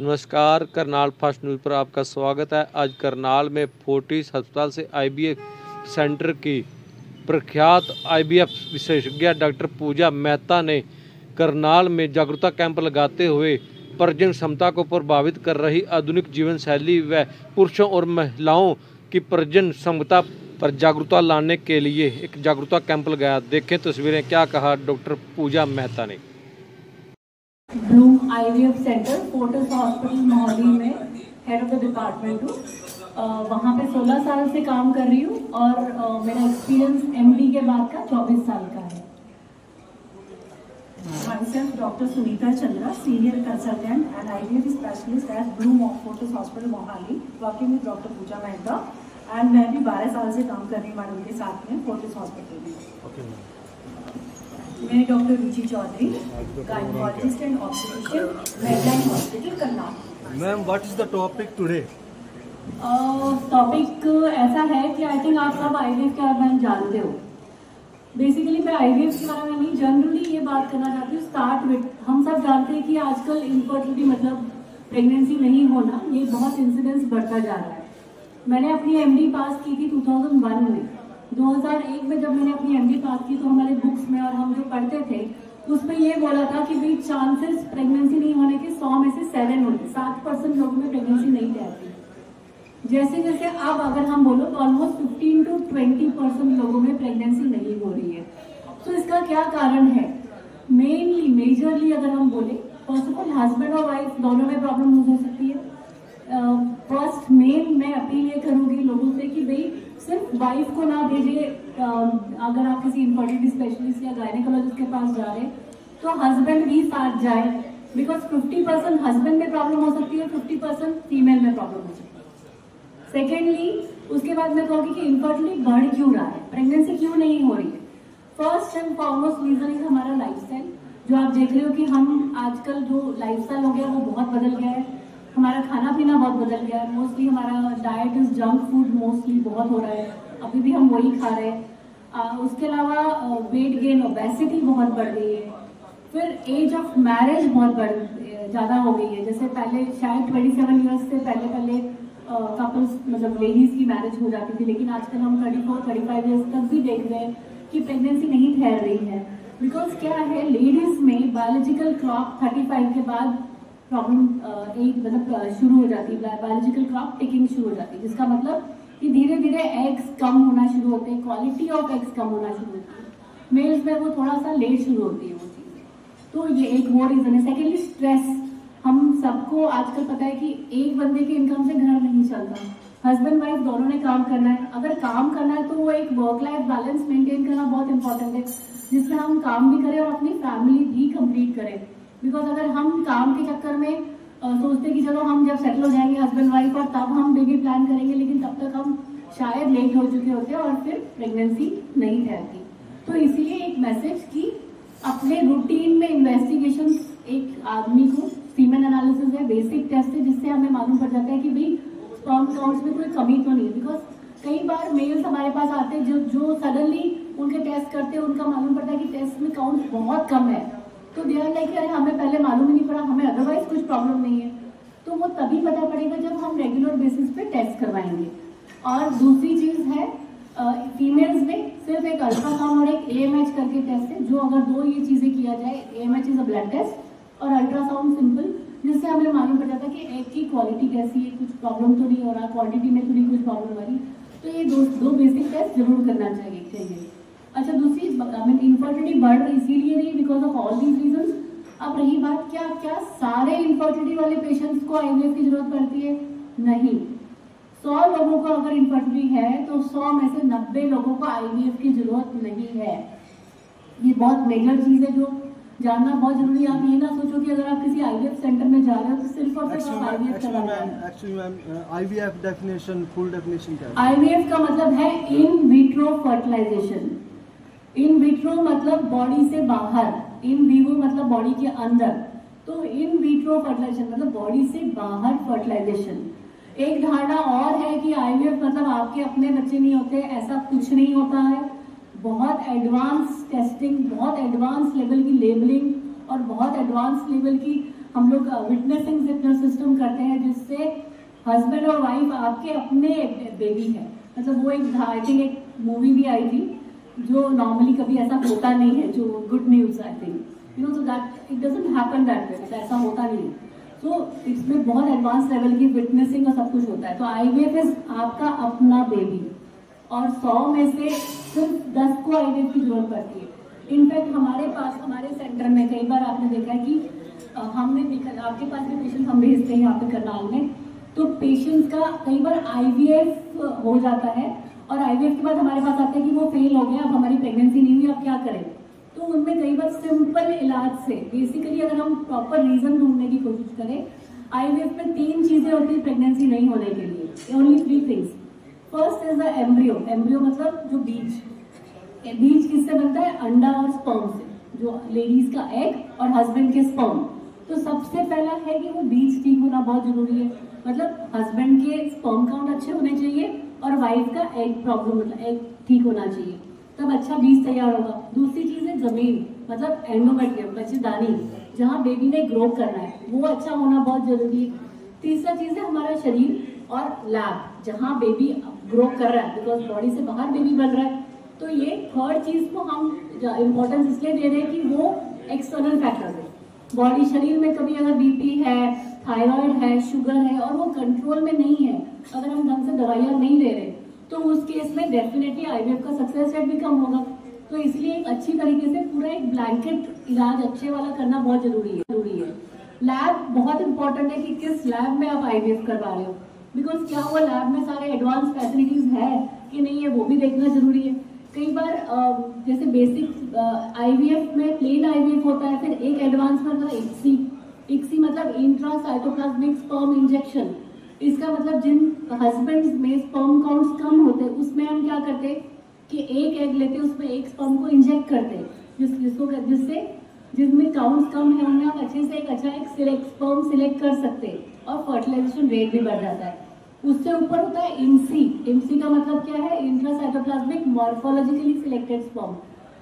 नमस्कार, Karnal first news पर आपका स्वागत है। आज करनाल में फोर्टिस अस्पताल से आईवीएफ सेंटर की प्रख्यात आईवीएफ विशेषज्ञ डॉक्टर पूजा मेहता ने करनाल में जागरूकता कैंप लगाते हुए प्रजनन क्षमता को प्रभावित कर रही आधुनिक जीवन शैली व पुरुषों और महिलाओं की प्रजनन क्षमता पर जागरूकता लाने के लिए एक जागरूकता कैंप लगाया। देखें तस्वीरें, क्या कहा डॉक्टर पूजा मेहता ने। Bloom IVF centre Fortis hospital Mohali में हेड ऑफ द डिपार्टमेंट हूँ। वहाँ पे 16 साल से काम कर रही हूँ और मेरा एक्सपीरियंस एमडी के बाद का 24 साल का है। Myself, Dr. Sunita Chandra, Senior Consultant and IVF Specialist at Bloom of Fortis Hospital, Mohali, working with Dr. Pooja Mehta. And मैं भी 12 साल से काम कर रही हूँ मैडम के साथ में फोर्टिस हॉस्पिटल में। मैं doctor Ruchi Chaudhary, gynaecologist and obstetrician, Medline hospital Karnal. Ma'am, what is the topic today? Topic ऐसा है कि आई थिंक आप सब आईवीएफ के बारे में जानते हो। बेसिकली मैं आईवीएफ के बारे में नहीं, जनरली ये बात करना चाहती हूँ। स्टार्ट विद, हम सब जानते हैं कि आजकल इनफर्टिलिटी मतलब प्रेगनेंसी नहीं होना, ये बहुत इंसिडेंस बढ़ता जा रहा है। मैंने अपनी एमडी पास की थी 2001 में। 2001 में जब मैंने अपनी एमडी पास की तो हमारे बुक्स में और हम जो पढ़ते थे उसमें ये बोला था कि भाई चांसेस प्रेगनेंसी नहीं होने के 100 में से 7 होते, 7% लोगों में प्रेगनेंसी नहीं रहती। जैसे जैसे अब अगर हम बोलो तो ऑलमोस्ट 15 to 20% लोगों में प्रेगनेंसी नहीं हो रही है। तो इसका क्या कारण है? मेनली मेजरली अगर हम बोले, फर्स्ट ऑफ ऑल हस्बैंड और वाइफ दोनों में प्रॉब्लम हो सकती है। फर्स्ट मेन मैं अपील ये करूंगी लोगों से कि भाई सिर्फ वाइफ को ना भेजिए। अगर आप किसी इन्फर्टिलिटी स्पेशलिस्ट या गायनेकोलॉजिस्ट के पास जा रहे हैं तो हस्बैंड भी साथ जाए, बिकॉज 50% हस्बैंड में प्रॉब्लम हो सकती है, 50% फीमेल में प्रॉब्लम हो सकती है। सेकेंडली उसके बाद मैं कहूँगी कि इन्फर्टिलिटी बढ़ क्यों रहा है, प्रेगनेंसी क्यों नहीं हो रही है। First and foremost reason is हमारा लाइफस्टाइल। जो आप देख रहे हो कि हम आजकल जो लाइफस्टाइल हो गया वो बहुत बदल गया है। हमारा खाना पीना बहुत बदल गया है। मोस्टली हमारा diet is junk food mostly बहुत हो रहा है, अभी भी हम वही खा रहे हैं। उसके अलावा वेट गेन, ओबेसिटी बहुत बढ़ गई है। फिर एज ऑफ मैरिज बहुत ज़्यादा हो गई है। जैसे पहले शायद 27 ईयर्स से पहले कपल्स मतलब लेडीज की मैरिज हो जाती थी, लेकिन आजकल हम 34-35 ईयर्स तक भी देख रहे हैं कि प्रेगनेंसी नहीं ठहर रही है। बिकॉज क्या है, लेडीज में बायोलॉजिकल क्लॉक 35 के बाद प्रॉब्लम एक मतलब शुरू हो जाती है, बायोलॉजिकल क्लॉक टिकिंग शुरू हो जाती है, जिसका मतलब कि धीरे धीरे एग्स कम होना शुरू होते हैं, क्वालिटी ऑफ एग्स कम होना शुरू होती है। मेल्स में वो थोड़ा सा लेट शुरू होती है वो चीज़। तो ये एक वो रीजन है। Secondly stress. हम सबको आजकल पता है कि एक बंदे के इनकम से घर नहीं चलता, हस्बैंड वाइफ दोनों ने काम करना है। अगर काम करना है तो वो एक वर्क लाइफ बैलेंस मेंटेन करना बहुत इंपॉर्टेंट है, जिसमें हम काम भी करें और अपनी फैमिली भी कंप्लीट करें। बिकॉज अगर हम काम के चक्कर में सोचते कि चलो हम जब सेटल हो जाएंगे हस्बैंड वाइफ और तब हम बेबी प्लान करेंगे, लेकिन तब तक हम शायद लेट हो चुके होते हैं और फिर प्रेगनेंसी नहीं ठहरती। तो इसीलिए एक मैसेज कि अपने रूटीन में इन्वेस्टिगेशन, एक आदमी को सीमेन एनालिसिस है, बेसिक टेस्ट है, जिससे हमें मालूम पड़ जाता है कि भाई स्पर्म काउंट्स में कोई कमी तो नहीं है। बिकॉज कई बार मेल्स हमारे पास आते हैं जो सडनली उनके टेस्ट करते हैं, उनका मालूम पड़ता है कि टेस्ट में काउंट बहुत कम है, तो दे आर लाइक अरे हमें पहले मालूम ही नहीं पड़ा, हमें अदरवाइज कुछ प्रॉब्लम नहीं है। तो वो तभी पता पड़ेगा जब हम रेगुलर बेसिस पे टेस्ट करवाएंगे। और दूसरी चीज है, फीमेल्स में सिर्फ एक अल्ट्रासाउंड और एक एएमएच करके टेस्ट है, जो अगर दो ये चीजें किया जाए, AMH is a blood test और अल्ट्रासाउंड सिंपल, जिससे हमें मालूम पड़ जाता है कि एग की क्वालिटी कैसी है, कुछ प्रॉब्लम तो नहीं हो रहा, क्वांटिटी में तो नहीं कुछ प्रॉब्लम आ रही। तो ये दो बेसिक टेस्ट जरूर करना चाहिए। अच्छा, दूसरी इनफर्टिलिटी बढ़ रही इसीलिए नहीं, because of all these reasons. अब रही बात क्या सारे इनफर्टिलिटी वाले पेशेंट्स को आईवीएफ की जरूरत पड़ती है? नहीं। 100 लोगों को अगर इनफर्टिलिटी है तो 100 में से 90 लोगों को आईवीएफ की जरूरत नहीं है। ये बहुत मेजर चीज है जो जानना बहुत जरूरी है। आप ये ना सोचो कि अगर आप किसी आईवीएफ सेंटर में जा रहे हो तो सिर्फ और सिर्फ आईवीएफ करवा रहे हैं। Actually ma'am, IVF definition, full definition क्या है? आईवीएफ का मतलब है in vitro fertilization. In vitro मतलब बॉडी से बाहर, इन विवो मतलब बॉडी के अंदर। तो इन विट्रो फर्टिलाइजेशन मतलब बॉडी से बाहर फर्टिलाइजेशन। एक धारणा और है कि आईवीएफ मतलब आपके अपने बच्चे नहीं होते, ऐसा कुछ नहीं होता है। बहुत एडवांस टेस्टिंग, बहुत एडवांस लेवल की लेबलिंग और बहुत एडवांस लेवल की हम लोग विटनेसिंग सिस्टम करते हैं, जिससे हस्बैंड और वाइफ आपके अपने बेबी है। मतलब वो एक आई थिंक एक मूवी भी आई थी जो नॉर्मली कभी ऐसा होता नहीं है, जो good news I think you know, so that it doesn't happen that way, ऐसा होता नहीं है। तो इसमें बहुत एडवांस लेवल की विटनेसिंग और सब कुछ होता है। तो आईवीएफ इज आपका अपना बेबी, और 100 में से सिर्फ 10 को आईवीएफ की जरूरत पड़ती है। इनफैक्ट हमारे पास, हमारे सेंटर में कई बार आपने देखा है कि हमने देखा, आपके पास भी पेशेंट हम भेजते हैं यहाँ पे करनाल में, तो पेशेंट्स का कई बार आईवीएफ हो जाता है और आईवीएफ के बाद हमारे पास आते हैं कि वो फेल हो गया, अब हमारी प्रेगनेंसी नहीं हुई, अब क्या करें। तो उनमें कई बार सिंपल इलाज से, बेसिकली अगर हम प्रॉपर रीजन ढूंढने की कोशिश करें, आईवीएफ में 3 चीजें होती है प्रेगनेंसी नहीं होने के लिए, only 3 things. First is the embryo. Embryo मतलब जो बीज, बीज किससे बनता है? अंडा और स्पर्म से, जो लेडीज का एग और हस्बैंड के स्पर्म। तो सबसे पहला है कि वो बीज ठीक होना बहुत जरूरी है, मतलब हस्बैंड के स्पर्म काउंट अच्छे होने चाहिए और वाइफ का एग प्रॉब्लम, मतलब एग ठीक होना चाहिए, तब अच्छा बीज तैयार होगा। दूसरी चीज है जमीन, मतलब एंडोमेट्रियम, बच्चेदानी, जहाँ बेबी ने ग्रो करना है, वो अच्छा होना बहुत जरूरी है। तीसरा चीज है हमारा शरीर और लैब, जहाँ बेबी ग्रो कर रहा है, बिकॉज बॉडी से बाहर बेबी बन रहा है। तो ये थर्ड चीज को हम इम्पोर्टेंस इसलिए दे रहे हैं कि वो एक्सटर्नल फैक्टर है। बॉडी, शरीर में कभी अगर बीपी है, थायराइड है, शुगर है और वो कंट्रोल में नहीं है, अगर हम ढंग से दवाइयाँ नहीं ले रहे, तो उस केस में डेफिनेटली आईवीएफ का सक्सेस रेट भी कम होगा। तो इसलिए एक अच्छी तरीके से पूरा एक ब्लैंकेट इलाज अच्छे वाला करना बहुत जरूरी है। लैब बहुत इंपॉर्टेंट है कि किस लैब में आप आईवीएफ करवा रहे हो, बिकॉज क्या वो लैब में सारे एडवांस फैसिलिटीज है कि नहीं है, वो भी देखना जरूरी है। कई बार जैसे बेसिक आईवीएफ में प्लेन आईवीएफ होता है, फिर एक एडवांस में होता है इक्सी मतलब इंट्रासाइटोप्लाज्मिक स्पर्म इंजेक्शन। इसका मतलब जिन हस्बैंड्स में स्पर्म काउंट्स कम होते हैं, उसमें हम क्या करते हैं कि एक एग लेते हैं, उसमें एक स्पर्म को इंजेक्ट करते हैं, जिससे जिसमें काउंट्स कम है उनमें आप अच्छे से एक अच्छा एक स्पर्म सिलेक्ट कर सकते हैं और फर्टिलाइजेशन रेट भी बढ़ जाता है। उससे ऊपर होता है इमसी का मतलब क्या है? Intracytoplasmic morphologically selected sperm.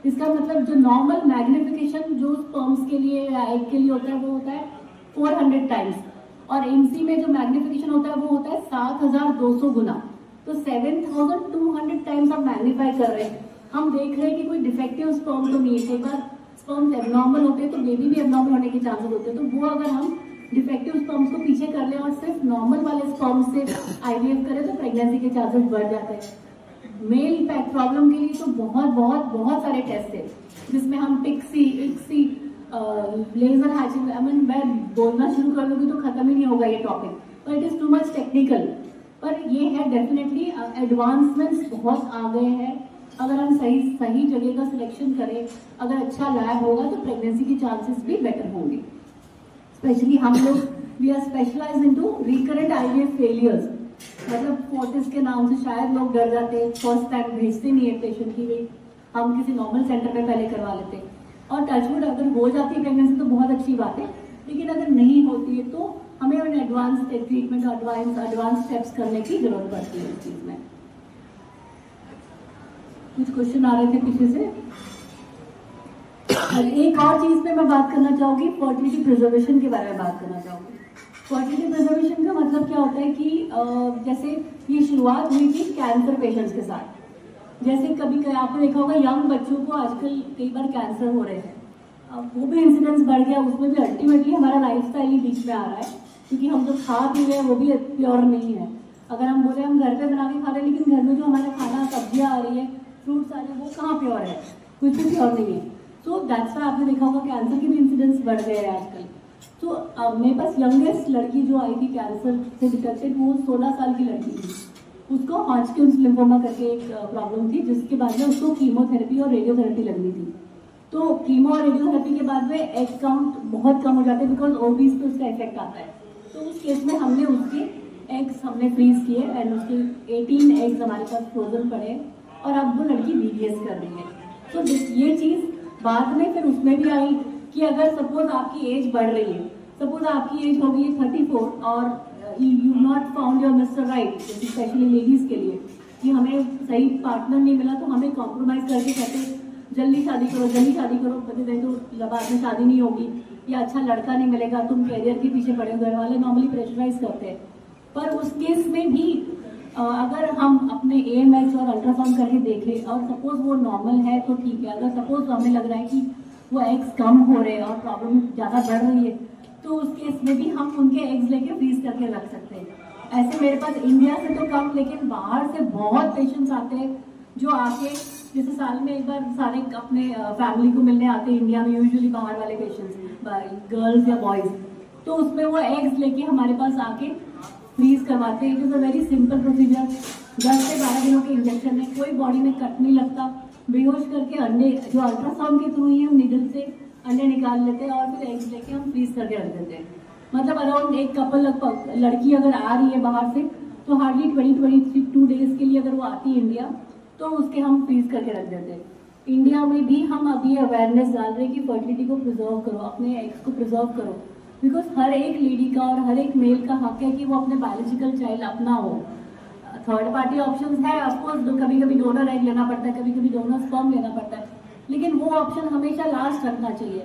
इसका मतलब जो नॉर्मल मैग्निफिकेशन जो स्पर्म्स के लिए या एग के लिए होता है वो होता है 400 टाइम्स, और इमसी में जो मैग्निफिकेशन होता है वो होता है 7200 गुना। तो 7200 टाइम्स आप मैग्नीफाई कर रहे हैं। हम देख रहे हैं कि कोई डिफेक्टिव स्पर्म तो नहीं है। कई बार स्पर्म्स एबनॉर्मल होते हैं तो बेबी भी एबनॉर्मल होने के चांसेस होते हैं। तो वो अगर हम डिफेक्टिव स्पर्म्स को पीछे कर लें और सिर्फ नॉर्मल वाले स्पर्म्स से आईवीएफ करें तो प्रेगनेंसी के चांसेस बढ़ जाते हैं। मेल पैक प्रॉब्लम के लिए तो बहुत सारे टेस्ट है, जिसमें हम पिक्सी, इक्सी, लेजर हैचिंग, मैं बोलना शुरू कर दूंगी तो खत्म ही नहीं होगा ये टॉपिक, पर it is too much technical. पर ये है डेफिनेटली एडवांसमेंट्स बहुत आ गए हैं। अगर हम सही जगह का सिलेक्शन करें, अगर अच्छा लैब होगा तो प्रेगनेंसी के चांसेस भी बेटर होंगे। स्पेशली हम लोग we are specialise into recurrent IVF failures, मतलब फोर्टिस के नाम से शायद लोग डर जाते हैं, फर्स्ट टाइम भेजते नहीं है पेशेंट की, भाई हम किसी नॉर्मल सेंटर में पहले करवा लेते हैं। और टचवुड अगर हो जाती है प्रेगनेंसी तो बहुत अच्छी बात है, लेकिन अगर नहीं होती है तो हमें एडवांस ट्रीटमेंट, एडवांस स्टेप्स करने की जरूरत पड़ती है इस चीज में। कुछ क्वेश्चन आ रहे थे पीछे से। और एक और चीज पे मैं बात करना चाहूंगी, फर्टिलिटी प्रिजर्वेशन के बारे में बात करना चाहूंगी। फर्टिलिटी प्रिजर्वेशन का मतलब क्या होता है कि जैसे ये शुरुआत हुई थी कैंसर पेशेंट्स के साथ। जैसे कभी आपने देखा होगा यंग बच्चों को आजकल कई बार कैंसर हो रहे हैं, अब वो भी इंसिडेंस बढ़ गया, उसमें भी अल्टीमेटली हमारा लाइफस्टाइल ही बीच में आ रहा है, क्योंकि हम जो खा पी रहे हैं वो भी प्योर नहीं है। अगर हम बोले हम घर पे बना के खा रहे हैं, लेकिन घर में जो हमारे खाना सब्जियां आ रही है, फ्रूट्स आ रहे हैं, वो कहाँ प्योर है? कुछ भी प्योर नहीं है। सो दैट्स व्हाई आपने देखा होगा कैंसर के भी इंसिडेंस बढ़ गए हैं आजकल। तो मेरे पास यंगेस्ट लड़की जो आई थी कैंसर से डिटेक्टेड, वो 16 साल की लड़की थी। उसको हॉजकिंस लिम्फोमा करके एक प्रॉब्लम थी, जिसके बाद में उसको कीमोथेरेपी और रेडियोथेरेपी लगनी थी। तो कीमो और रेडियोथेरेपी के बाद में एग काउंट बहुत कम हो जाते हैं, बिकॉज ओवीज पे उसका इफेक्ट आता है। तो उस केस में हमने उसके एग्स हमने फ्रीज किए एंड उसके 18 एग्स हमारे पास फ्रोजन पड़े, और अब वो लड़की बीडीएस कर रही है। तो ये चीज बाद में फिर उसमें भी आई कि अगर सपोज आपकी एज बढ़ रही है, सपोज आपकी एज होगी 34 और you not found your mister right, specially ladies के लिए, कि हमें सही पार्टनर नहीं मिला तो हमें कॉम्प्रोमाइज करके कहते जल्दी शादी करो, जल्दी शादी करो, पति देख तो बाद में शादी नहीं होगी या अच्छा लड़का नहीं मिलेगा, तुम कैरियर के पीछे पड़े, घर वाले नॉर्मली प्रेशराइज करते हैं। पर उस केस में भी अगर हम अपने AMH और अल्ट्रासाउंड करके देखें और सपोज वो नॉर्मल है तो ठीक है, अगर सपोज हमें लग रहा है कि वो एग्स कम हो रहे हैं और प्रॉब्लम ज़्यादा बढ़ रही है तो उस केस में भी हम उनके एग्स लेके फ्रीज करके रख सकते हैं। ऐसे मेरे पास इंडिया से तो कम लेकिन बाहर से बहुत पेशेंट्स आते हैं जो आके जैसे साल में एक बार सारे अपने फैमिली को मिलने आते हैं इंडिया में, यूजुअली बाहर वाले पेशेंट्स गर्ल्स या बॉयज, तो उसमें वो एग्स लेके हमारे पास आके फ्रीज करवाते हैं। It is a very simple procedure, 10 से 12 दिनों के इंजेक्शन है, कोई बॉडी में कट नहीं लगता, बेहोश करके अंडे जो अल्ट्रासाउंड के थ्रू ही हम निडल से अंडे निकाल लेते हैं और फिर एग्स लेके हम फ्रीज करके रख देते हैं। मतलब अराउंड एक कपल लगभग लड़की अगर आ रही है बाहर से तो हार्डली 20-22 डेज के लिए अगर वो आती है इंडिया तो उसके हम फ्रीज करके रख देते हैं। इंडिया में भी हम अभी अवेयरनेस डाल रहे हैं कि फर्टिलिटी को प्रिजर्व करो, अपने एग्स को प्रिजर्व करो, बिकॉज हर एक लेडी का और हर एक मेल का हक है कि वो अपने बायोलॉजिकल चाइल्ड अपना हो। थर्ड पार्टी ऑप्शंस है ऑफकोर्स, कभी कभी डोनर एग लेना पड़ता है, कभी कभी डोनर स्पर्म लेना पड़ता है, लेकिन वो ऑप्शन हमेशा लास्ट रखना चाहिए।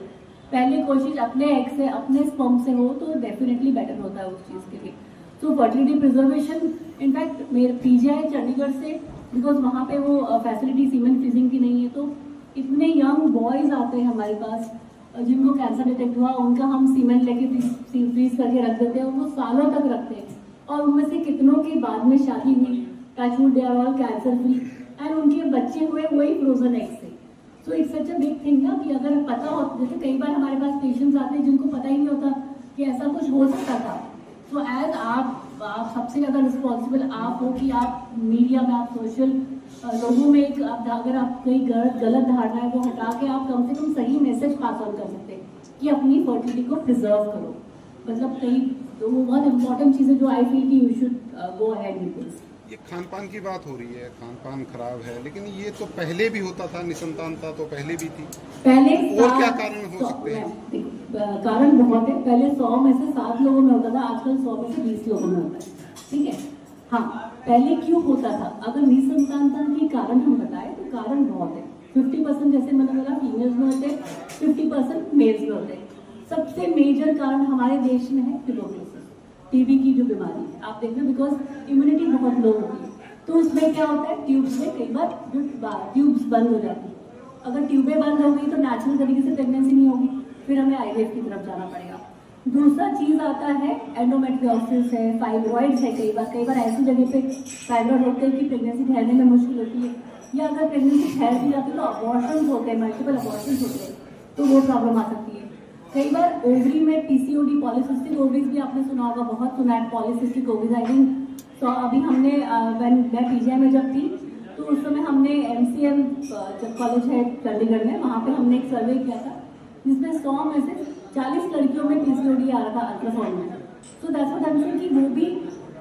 पहले कोशिश अपने एग से अपने स्पर्म से हो तो डेफिनेटली बेटर होता है उस चीज़ के लिए। तो फर्टिलिटी प्रिजर्वेशन इनफैक्ट मेरे PGI चंडीगढ़ से, बिकॉज वहाँ पे वो फैसिलिटी सीमेन फ्रीजिंग की नहीं है, तो इतने यंग बॉयज आते हैं हमारे पास जिनको कैंसर डिटेक्ट हुआ, उनका हम सीमेन लेके फ्रीज करके रख देते हैं और वो सालों तक रखते हैं और उनमें से कितनों की बाद में शादी हुई, touchwood they are all cancer free and उनके बच्चे हुए वही फ्रोजन एग से। So it's such a big thing ना कि अगर पता हो, जैसे कई बार हमारे पास पेशेंट्स आते हैं जिनको पता ही नहीं होता कि ऐसा कुछ हो सकता था। सो एज आप सबसे ज़्यादा रिस्पॉन्सिबल आप हो कि आप मीडिया में, आप सोशल लोगों में एक अगर आप कोई गलत धारणा है वो हटा के आप कम से कम सही मैसेज पास ऑन कर सकते हैं कि अपनी फर्टिलिटी को प्रिजर्व करो। मतलब कई तो वो बहुत इंपॉर्टेंट चीज़ है जो आई फील कि you should go ahead with this. ये खान पान की बात हो रही है, खान पान खराब है, लेकिन ये तो पहले भी होता था, निसंतानता तो पहले भी थी। पहले और क्या कारण हो सकते हैं? कारण बहुत है। पहले 100 में से 7 लोगों में होता था, आजकल 100 में से 20 लोगों में होता है। ठीक है, हाँ, पहले क्यों होता था? अगर निसंतानता के कारण हम बताएं तो कारण बहुत है। 50% जैसे मैंने बोला फीमेल्स में होते हैं, 50% मेल्स में होते हैं। सबसे मेजर कारण हमारे देश में है ट्यूबरकुलोसिस, टीबी की जो बीमारी है। आप देख रहे हो बिकॉज इम्यूनिटी बहुत लो होती है, तो उसमें क्या होता है, ट्यूब्स में कई बार जो ट्यूब्स बंद हो जाती है। अगर ट्यूबें बंद हो गई तो नेचुरल तरीके से प्रेगनेंसी नहीं होगी, फिर हमें IVF की तरफ जाना पड़ेगा। दूसरा चीज आता है एंडोमेट्रियोसिस है, फाइब्रॉइड्स है। कई बार ऐसी जगह पे फाइब्रॉइड होते हैं कि प्रेगनेंसी ठहरने में मुश्किल होती है, या अगर प्रेगनेंसी ठहर भी जाती है तो अबॉर्शंस होते हैं, मल्टीपल अबॉर्शंस होते हैं, तो वो प्रॉब्लम आ सकती है। कई बार ओवरी में PCOD, पॉलीसिस्टिक ओवरीज भी आपने सुना होगा, बहुत सुना है पॉलीसिस्टिक ओवरीज। आई थिंक तो अभी हमने मैं PGI में जब थी तो उस समय हमने MCM कॉलेज है चंडीगढ़ में, वहाँ पे हमने एक सर्वे किया था जिसमें 100 में से 40 लड़कियों में PCOD आ रहा था अल्ट्रासाउंड में। So that's what I am saying कि वो भी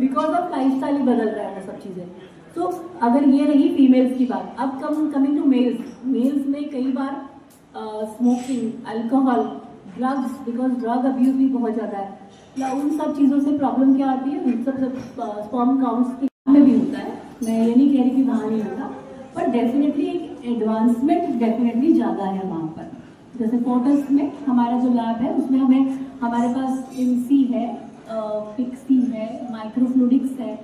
बिकॉज ऑफ लाइफस्टाइल ही बदल रहा है वो सब चीज़ें। तो अगर ये रही फीमेल्स की बात, अब कमिंग टू मेल्स में कई बार smoking, alcohol, drugs, because drug abuse भी बहुत ज़्यादा है, या उन सब चीज़ों से प्रॉब्लम क्या आती है, उन सब स्पर्म काउंट्स में भी होता है। मैं ये नहीं कह रही कि वहाँ नहीं होता, पर डेफिनेटली एक एडवांसमेंट डेफिनेटली ज़्यादा है वहाँ पर। जैसे फोर्टिस में हमारा जो लैब है उसमें हमारे पास IMSI है, PICSI है, माइक्रोफ्लूडिक्स है,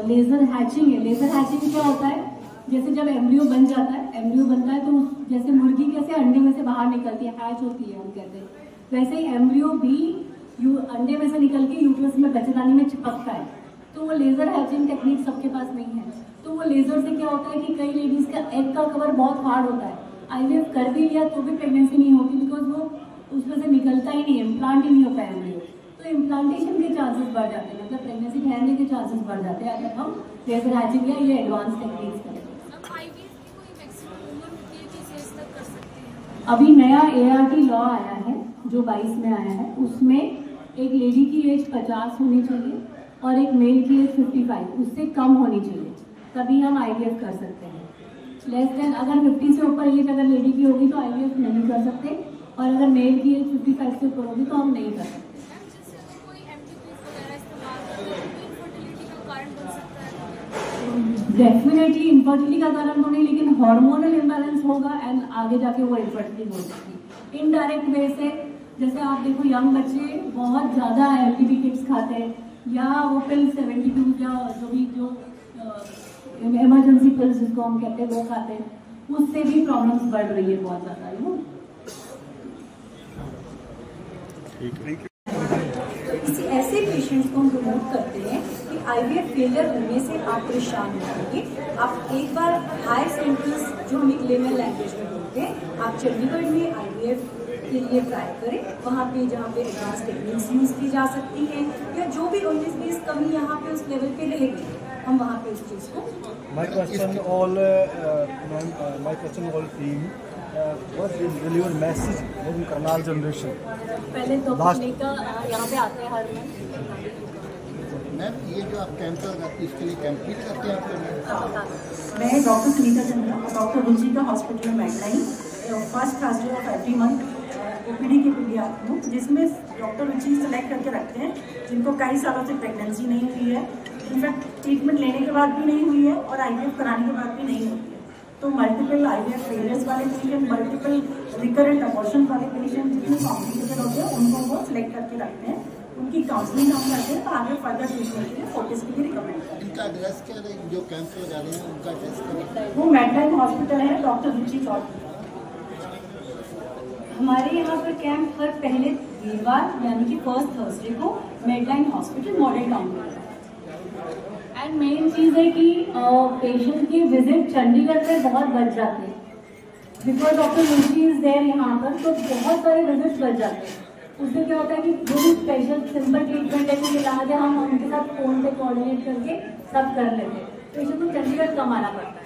लेज़र हैचिंग है। लेज़र हैचिंग क्या होता है, जैसे जब एम्ब्रियो बन जाता है, एम्ब्रियो बनता है तो जैसे मुर्गी कैसे अंडे में से बाहर निकलती है, हैच होती है हम कहते हैं, वैसे ही एम्ब्रियो भी अंडे में से निकल के यूट्रस में बच्चेदानी में चिपकता है। तो वो लेज़र हैचिंग टेक्निक सबके पास नहीं है। तो वो लेज़र से क्या होता है कि कई लेडीज़ का एग का कवर बहुत हार्ड होता है, IVF कर भी लिया तो भी प्रेगनेंसी नहीं होती, बिकॉज वो उसमें से निकलता ही नहीं है, इम्प्लांट ही नहीं होता है एम्ब्रियो। तो इम्प्लांटेशन के चांसेस बढ़ जाते हैं, मतलब प्रेगनेंसी ठहरने के चांसेस बढ़ जाते हैं अगर हम लेज़र हैचिंग या ये एडवांस टेक्निक्स करें। अभी नया ART लॉ आया है जो 22 में आया है, उसमें एक लेडी की एज 50 होनी चाहिए और एक मेल की एज 55, उससे कम होनी चाहिए, तभी हम IVF कर सकते हैं। लेस देन अगर 50 से ऊपर एज अगर लेडी की होगी तो IVF नहीं कर सकते, और अगर मेल की एज 55 से ऊपर होगी तो हम नहीं कर सकते। डेफिनेटली इनफर्टिलिटी का कारण तो नहीं, लेकिन हार्मोनल इम्बैलेंस होगा एंड आगे जाके वो इनफर्टिलिटी हो सकती है इनडायरेक्ट वे से। जैसे आप देखो यंग बच्चे बहुत ज़्यादा एलटीबी किट्स खाते हैं, या वो पिल 72 या जो इमरजेंसी पिल्स जिसको हम कहते हैं वो खाते हैं, उससे भी प्रॉब्लम्स बढ़ रही है बहुत ज़्यादा, यू नो। किसी ऐसे पेशेंट्स को हम प्रमोट करते हैं कि आईवीएफ फेलियर होने से आप परेशान नहीं होंगे। आप एक बार हायर सेंटर्स जो हम एक लेमन लैंग्वेज में बोलते हैं, आप चंडीगढ़ में आईवीएफ के लिए ट्राई करें, वहाँ पे जहाँ पे एडवांस टेक्निक्स यूज की जा सकती हैं, या जो भी 19-20 कमी यहाँ पे उस लेवल पे रहेगी, हम वहाँ पे उस चीज़ को। My question all team, what is your message in Karnal generation? पहले तो का यहाँ पे आते हैं हर मैम, ये जो आप कैंप लगाते हैं इसके लिए कैंप भी करते हैं आप? मैं डॉक्टर सुनीता चंद्रा, डॉक्टर रुचि का हॉस्पिटल में Medline first Thursday of every month OPD के लिए आती हूँ, जिसमें डॉक्टर रुचि सेलेक्ट करके रखते हैं जिनको कई सालों से प्रेगनेंसी नहीं हुई है, इनफैक्ट ट्रीटमेंट लेने के बाद भी नहीं हुई है और आईवीएफ कराने के बाद भी नहीं होती है। तो मल्टीपल आईवीएफ फेलियर्स वाले पेशेंट, मल्टीपल रिकरेंट अबॉर्शन वाले पेशेंट जितने कॉम्प्लिकेटेड होते हैं उनको वो सिलेक्ट करके रखते हैं, उनकी काउंसलिंग हम करते हैं, तो आगे फर्दर ट्रीटमेंट के लिए फोकस के लिए रिकमेंड करते हैं। इनका एड्रेस क्या है? जो कैंप हो जा रहे हैं उनका एड्रेस क्या है? वो मेडलाइन हॉस्पिटल है, डॉक्टर रुचि चौधरी। हमारे यहाँ पर कैंप हर पहले वीरवार यानी कि फर्स्ट थर्सडे को मेडलाइन हॉस्पिटल मॉडल टाउन में। एंड मेन चीज़ है कि पेशेंट की विजिट चंडीगढ़ में बहुत बच जाते हैं, because doctor Ruchi is there यहाँ पर, तो बहुत सारे विजिट्स बच जाते हैं। उससे क्या होता है कि जो भी स्पेशल सिंपल ट्रीटमेंट है कि इलाज है, हम उनके साथ फोन पे कोऑर्डिनेट करके सब कर लेते हैं, पेशेंट को चंडीगढ़ कम आना पड़ता है।